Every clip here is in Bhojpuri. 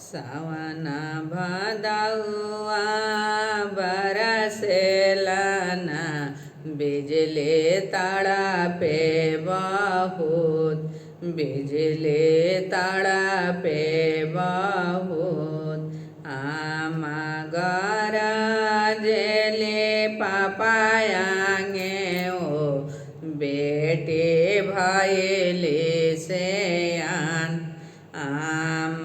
सावन भदौआ बरसेलन बिजली तड़पे बहुत, बिजली तड़पे बहुत। आम गरजले पापायांगे ओ बेटी भइली सेयान। आम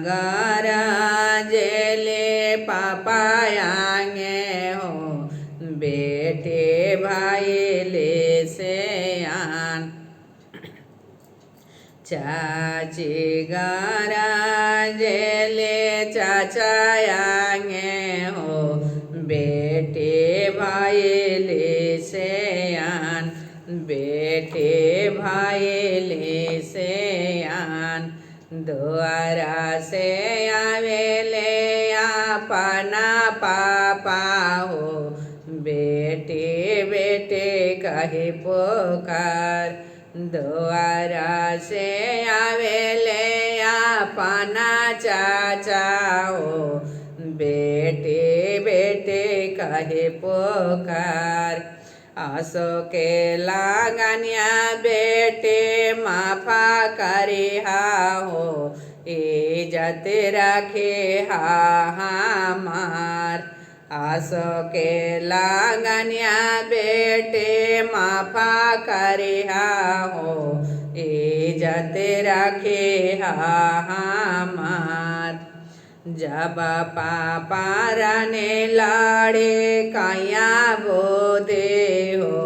गरजले पापायांगे हो बेटी भइली सेयान। चाची गरजले चाचायांगे हो बेटी भइली सेयान, बेटी भइली सेयान। दुआरा से आवेले अपना पापा हो बेटी बेटी कही पुकार। दुआरा से आवेले अपना चाचा हो बेटी बेटी कही पुकार। आसो के लागनिया बेटे माफा करिहा हो इज्जत रखे हमार। आसो के लागनिया बेटे माफा करिहा हो इज्जत रखे हमार। जब पापा रने लाड़े काया बोदे हो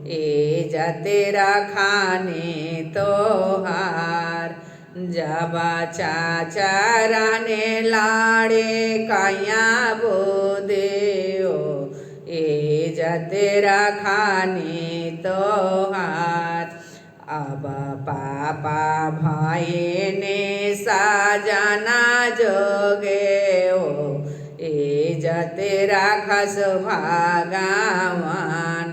इज्जत रखाने तोहार। जब चाचा रने लाड़े काया बोदे हो इज्जत रखाने तोहार। अब पापा भाई ने साजना जोगे हो इज्जत रखस भगवान।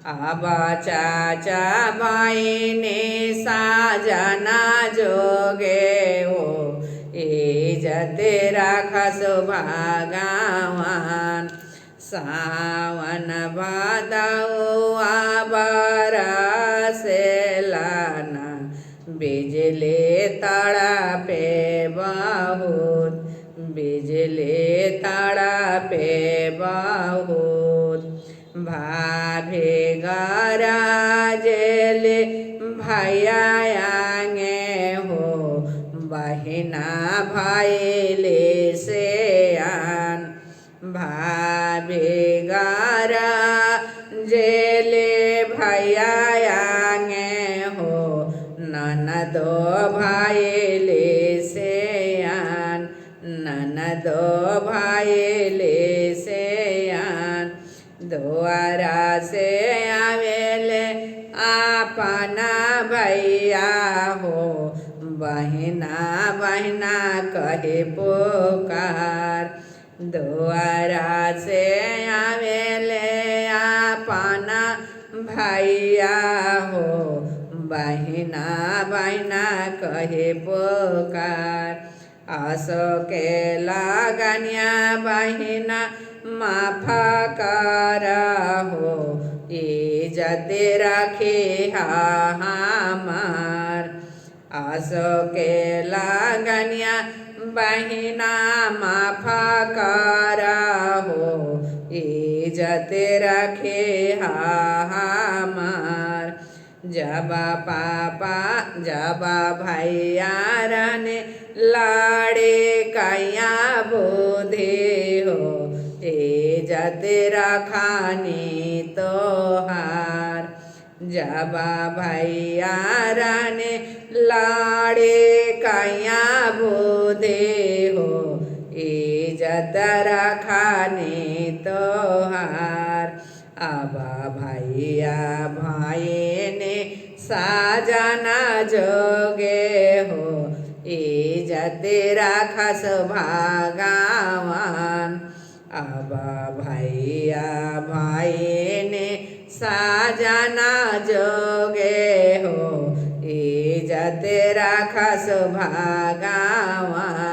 अब चाचा भाई ने साजना जोगे हो इज्जत रखस भगवान। सावन भदौआ बरसेलन बिजली तड़पे बहुत, बिजली तड़पे बहुत। भाभी गरजले भैयांगे हो बहिना भइली सेयान। भाभी गरजले भैयांगे हो ननदो भइली सेयान, ननदो भइली सेयान। दुआरा से आवेले अपना भैया हो बहिना बहिना कहे पुकार। दुआरा से आवेले अपना भैया हो बहिना बहिना कहे पुकार। आसो के लागनिया बहिना माफा कर हो इज्जत रखे हमार। आसो के लागनिया बहिना माफा कर हो इज्जत रखे हमार। जब पापा जब भैया रने लाड़े कैया बोधे हो इज्जत रखाने तोहार। जब भैया रने लाड़े कैया बोधे हो इज्जत रखाने तोहार। अब भैया भाई ने साजना जोगे हो इज्जत रखस भगवान। अब भैया भाई ने साजना जोगे हो इज्जत रखस भगवान।